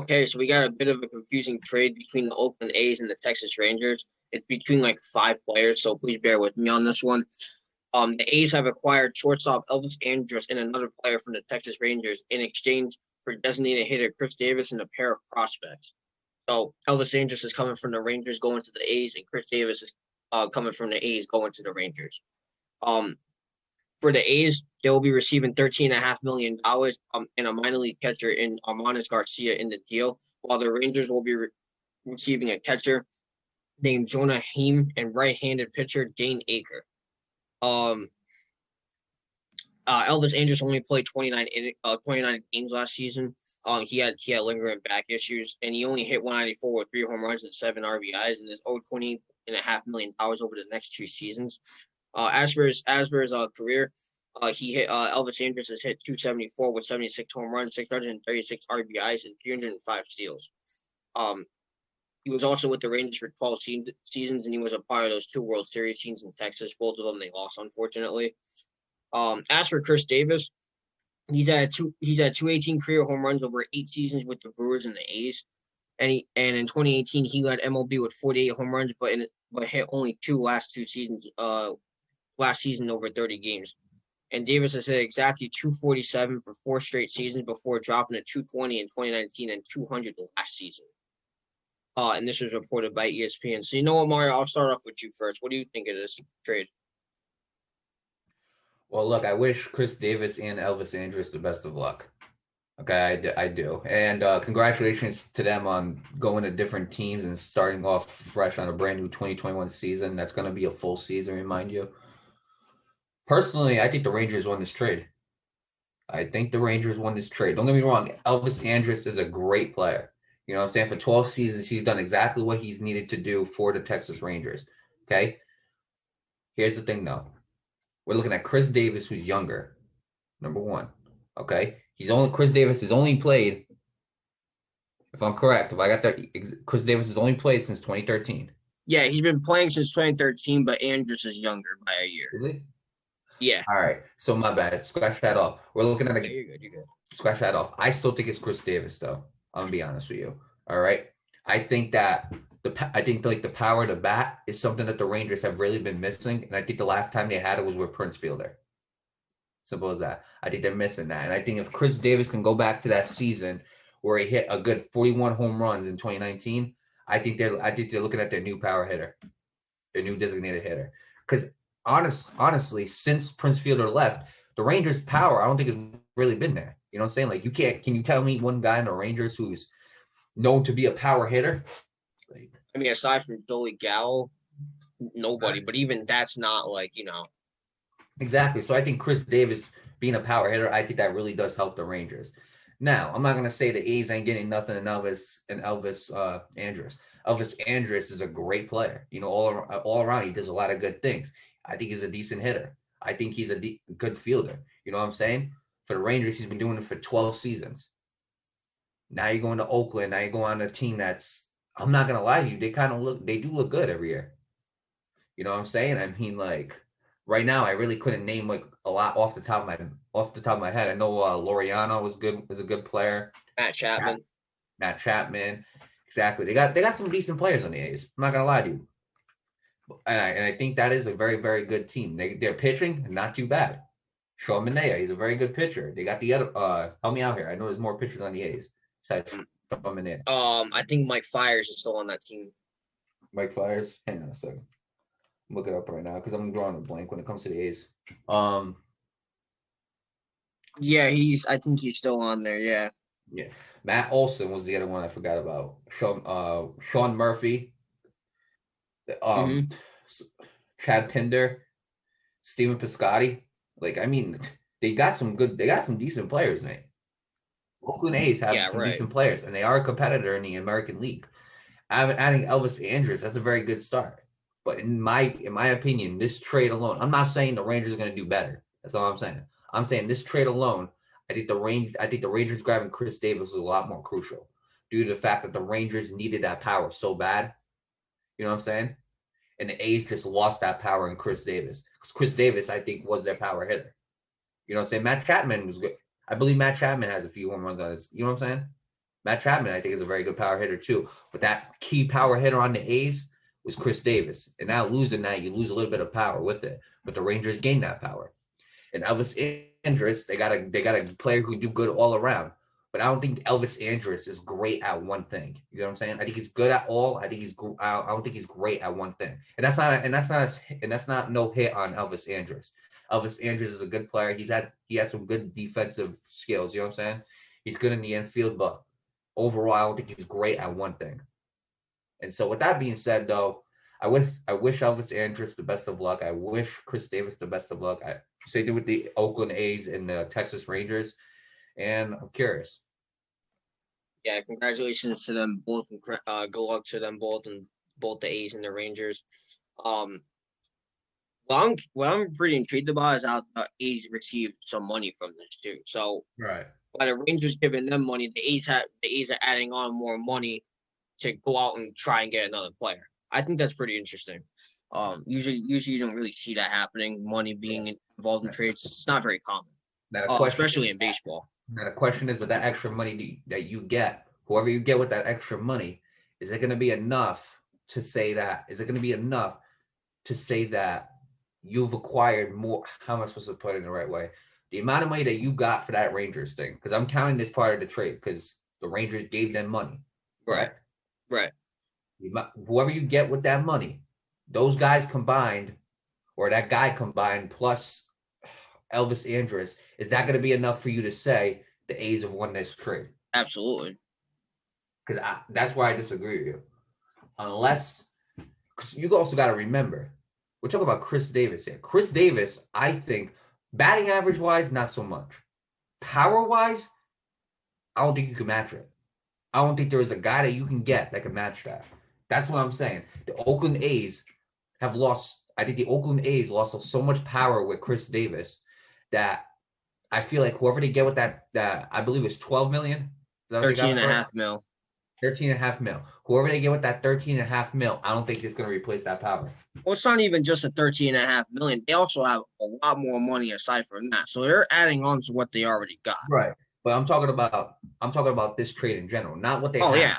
Okay, so we got a bit of a confusing trade between the Oakland A's and the Texas Rangers. It's between like five players, so please bear with me on this one. The A's have acquired shortstop Elvis Andrus and another player from the Texas Rangers in exchange for designated hitter Khris Davis and a pair of prospects. So Elvis Andrus is coming from the Rangers going to the A's, and Khris Davis is coming from the A's going to the Rangers. Um, for the A's, they will be receiving $13.5 million and a minor league catcher in Armanis Garcia in the deal, while the Rangers will be receiving a catcher named Jonah Heim and right-handed pitcher Dane Aker. Elvis Andrus only played 29 games last season. He had lingering back issues, and he only hit 194 with 3 home runs and 7 RBIs, and is owed $20.5 million over the next 2 seasons. As for his career, he hit Elvis Andrus has hit 274 with 76 home runs, 636 RBIs, and 305 steals. He was also with the Rangers for 12 seasons, and he was a part of those 2 World Series teams in Texas. Both of them they lost, unfortunately. As for Khris Davis, he's had 218 career home runs over 8 seasons with the Brewers and the A's, and in 2018 he led MLB with 48 home runs, but hit only 2 last seasons. Last season over 30 games. And Davis has hit exactly 247 for 4 straight seasons before dropping to 220 in 2019 and 200 last season. And this was reported by ESPN. So you know what, Mario? I'll start off with you first. What do you think of this trade? Well, look, I wish Khris Davis and Elvis Andrus the best of luck. Okay, I do. And congratulations to them on going to different teams and starting off fresh on a brand new 2021 season. That's going to be a full season, remind you. Personally, I think the Rangers won this trade. Don't get me wrong. Elvis Andrus is a great player. You know what I'm saying? For 12 seasons, he's done exactly what he's needed to do for the Texas Rangers. Okay? Here's the thing, though. We're looking at Khris Davis, who's younger. Number one. Okay? Khris Davis has only played, if I'm correct, if I got that, Khris Davis has only played since 2013. Yeah, he's been playing since 2013, but Andrus is younger by a year. Is he? Yeah. All right. So my bad. Scratch that off. We're looking at the. You're good. Scratch that off. I still think it's Khris Davis, though. I'm gonna be honest with you. All right. I think that the power to bat is something that the Rangers have really been missing, and I think the last time they had it was with Prince Fielder. Simple as that. I think they're missing that, and I think if Khris Davis can go back to that season where he hit a good 41 home runs in 2019, I think they're looking at their new power hitter, their new designated hitter, because. Honestly, since Prince Fielder left, the Rangers' power, I don't think has really been there. You know what I'm saying? Like, can you tell me one guy in the Rangers who's known to be a power hitter? Like, I mean, aside from Joey Gallo, nobody. But even that's not like, you know. Exactly. So I think Khris Davis being a power hitter, I think that really does help the Rangers. Now, I'm not going to say the A's ain't getting nothing in Elvis Andrus. Elvis Andrus is a great player. You know, all around, he does a lot of good things. I think he's a decent hitter. I think he's a good fielder. You know what I'm saying? For the Rangers, he's been doing it for 12 seasons. Now you're going to Oakland. Now you're going on a team that's, I'm not going to lie to you, they do look good every year. You know what I'm saying? I mean, like, right now, I really couldn't name like a lot off the top of my head. I know Laureano is a good player. Matt Chapman. Exactly. They got some decent players on the A's. I'm not going to lie to you. And I think that is a very, very good team. They're pitching, not too bad. Sean Manaea, he's a very good pitcher. They got the other. Help me out here. I know there's more pitchers on the A's besides Sean Manaea. I think Mike Fiers is still on that team. Mike Fiers. Hang on a second. I'm looking it up right now because I'm drawing a blank when it comes to the A's. Yeah, I think he's still on there. Yeah. Yeah. Matt Olson was the other one I forgot about. Sean Murphy. Chad Pinder, Steven Piscotty. Like, I mean, they got some decent players, man. Oakland A's have decent players, and they are a competitor in the American League. Adding Elvis Andrus, that's a very good start. But in my opinion, this trade alone, I'm not saying the Rangers are going to do better. That's all I'm saying. I'm saying this trade alone, I think the Rangers grabbing Khris Davis was a lot more crucial due to the fact that the Rangers needed that power so bad. You know what I'm saying? And the A's just lost that power in Khris Davis. Because Khris Davis, I think, was their power hitter. You know what I'm saying? Matt Chapman was good. I believe Matt Chapman has a few home runs on his. You know what I'm saying? Matt Chapman, I think, is a very good power hitter too. But that key power hitter on the A's was Khris Davis. And now losing that, you lose a little bit of power with it. But the Rangers gained that power. And Elvis Andrus, they got a player who can do good all around. But I don't think Elvis Andrus is great at one thing. You know what I'm saying? I think he's good at all. I don't think he's great at one thing. And that's not no hit on Elvis Andrus. Elvis Andrus is a good player. He has some good defensive skills. You know what I'm saying? He's good in the infield, but overall, I don't think he's great at one thing. And so, with that being said, though, I wish Elvis Andrus the best of luck. I wish Khris Davis the best of luck. Same thing with the Oakland A's and the Texas Rangers. And I'm curious. Yeah, congratulations to them both. Good luck to them both, and both the A's and the Rangers. What I'm pretty intrigued about is how the A's received some money from this too. So Right. by the Rangers giving them money, the A's are adding on more money to go out and try and get another player. I think that's pretty interesting. Usually you don't really see that happening. Money being involved in trades, it's not very common, especially in baseball. Now the question is, with that extra money that you get, whoever you get with that extra money, is it going to be enough to say that? Is it going to be enough to say that you've acquired more? How am I supposed to put it in the right way? The amount of money that you got for that Rangers thing, because I'm counting this part of the trade because the Rangers gave them money. Right. Whoever you get with that money, those guys combined, or that guy combined, plus Elvis Andrus, is that going to be enough for you to say the A's have won this trade? Absolutely. Because that's why I disagree with you. Unless, because you also got to remember, we're talking about Khris Davis here. Khris Davis, I think, batting average wise, not so much. Power wise, I don't think you can match it. I don't think there is a guy that you can get that can match that. That's what I'm saying. The Oakland A's have lost. I think the Oakland A's lost so much power with Khris Davis that I feel like whoever they get with that I believe it's $12 million. 13.5 mil. 13.5 mil. Whoever they get with that 13.5 mil, I don't think it's going to replace that power. Well, it's not even just a 13.5 million. They also have a lot more money aside from that. So they're adding on to what they already got. Right. But I'm talking about this trade in general, not what they have. Yeah.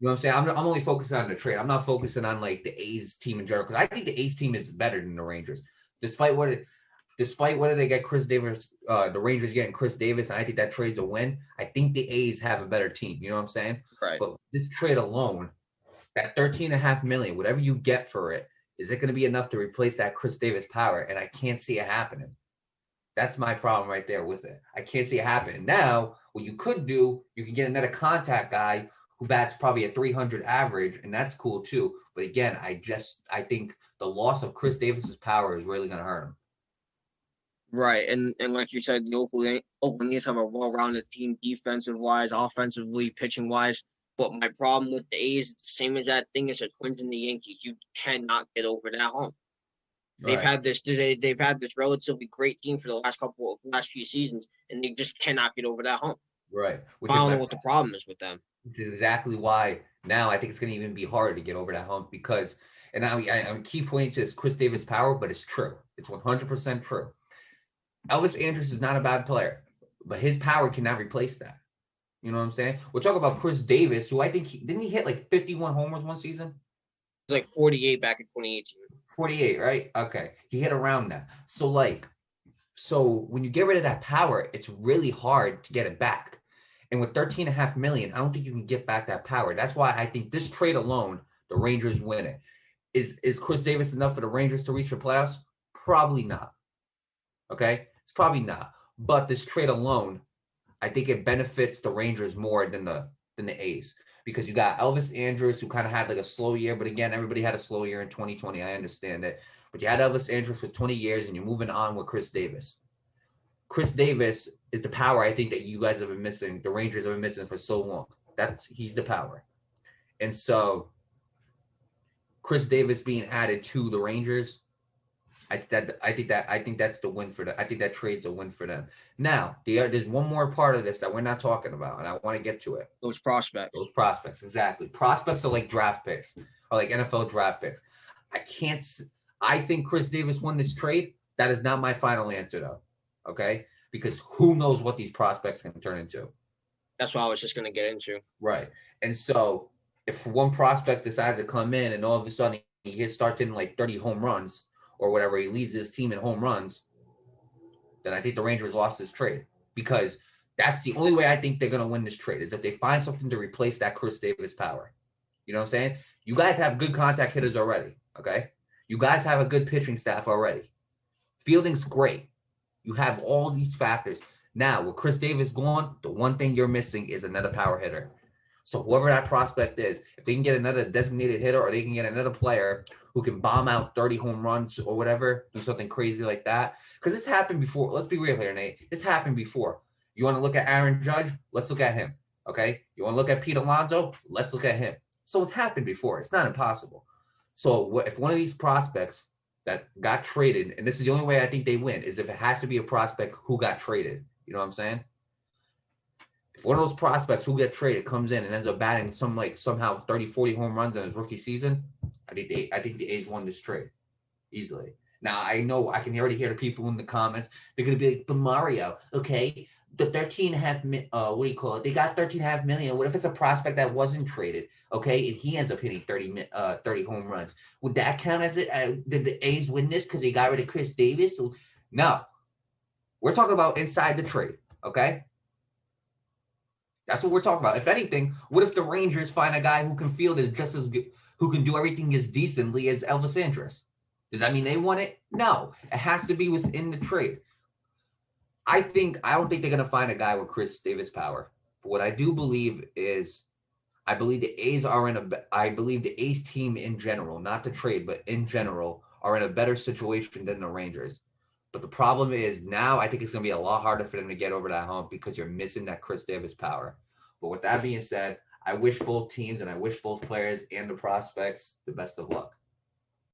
You know what I'm saying? I'm only focusing on the trade. I'm not focusing on like the A's team in general, because I think the A's team is better than the Rangers. Despite what they get Khris Davis, the Rangers getting Khris Davis, and I think that trade's a win. I think the A's have a better team. You know what I'm saying? Right. But this trade alone, that $13.5 million, whatever you get for it, is it going to be enough to replace that Khris Davis power? And I can't see it happening. That's my problem right there with it. I can't see it happening. Now, what you could do, you can get another contact guy who bats probably a 300 average, and that's cool too. But again, I think the loss of Khris Davis's power is really going to hurt him. Right, and like you said, the Oakland A's have a well-rounded team, defensive-wise, offensively, pitching-wise. But my problem with the A's is the same as that thing as the Twins and the Yankees. You cannot get over that hump. They've had this relatively great team for the last few seasons, and they just cannot get over that hump. Right. I don't know what the problem is with them. Which is exactly why now I think it's going to even be harder to get over that hump, because, and I keep pointing to this Khris Davis power, but it's true. It's 100% true. Elvis Andrus is not a bad player, but his power cannot replace that. You know what I'm saying? We're talking about Khris Davis, who I think didn't he hit like 51 homers one season? It was like 48 back in 2018. 48, right? Okay. He hit around that. So when you get rid of that power, it's really hard to get it back. And with $13.5 million, I don't think you can get back that power. That's why I think this trade alone, the Rangers win it. Is Khris Davis enough for the Rangers to reach the playoffs? Probably not. Okay? It's probably not. But this trade alone, I think it benefits the Rangers more than the A's, because you got Elvis Andrus, who kind of had like a slow year. But again, everybody had a slow year in 2020. I understand it. But you had Elvis Andrus for 20 years, and you're moving on with Khris Davis. Khris Davis is the power I think that you guys have been missing, the Rangers have been missing for so long. He's the power. And so Khris Davis being added to the Rangers, I think that's the win for them. I think that trade's a win for them. Now, there's one more part of this that we're not talking about, and I want to get to it. Those prospects, exactly. Prospects are like draft picks, or like NFL draft picks. I think Khris Davis won this trade. That is not my final answer, though. Okay? Because who knows what these prospects can turn into. That's what I was just gonna get into. Right. And so if one prospect decides to come in and all of a sudden starts hitting like 30 home runs or whatever, he leads his team in home runs, then I think the Rangers lost this trade, because that's the only way I think they're going to win this trade, is if they find something to replace that Khris Davis power. You know what I'm saying? You guys have good contact hitters already, okay? You guys have a good pitching staff already. Fielding's great. You have all these factors. Now, with Khris Davis gone, the one thing you're missing is another power hitter. So whoever that prospect is, if they can get another designated hitter or they can get another player who can bomb out 30 home runs or whatever, do something crazy like that. Because this happened before. Let's be real here, Nate. This happened before. You want to look at Aaron Judge? Let's look at him. Okay? You want to look at Pete Alonso? Let's look at him. So it's happened before. It's not impossible. So if one of these prospects that got traded, and this is the only way I think they win, is if it has to be a prospect who got traded. You know what I'm saying? If one of those prospects who get traded comes in and ends up batting somehow 30, 40 home runs in his rookie season, I think the A's won this trade easily. Now, I know I can already hear the people in the comments. They're going to be like, but Mario, okay, the 13.5, what do you call it? They got 13.5 million. What if it's a prospect that wasn't traded, okay, and he ends up hitting 30 home runs? Would that count as it? Did the A's win this because they got rid of Khris Davis? No. We're talking about inside the trade, okay? That's what we're talking about. If anything, what if the Rangers find a guy who can field as just as good, who can do everything as decently as Elvis Andrus? Does that mean they won it? No. It has to be within the trade. I don't think they're going to find a guy with Khris Davis power. But what I do believe is, I believe the A's team in general, not the trade, but in general, are in a better situation than the Rangers. But the problem is now I think it's going to be a lot harder for them to get over that hump because you're missing that Khris Davis power. But with that being said, I wish both teams and I wish both players and the prospects the best of luck.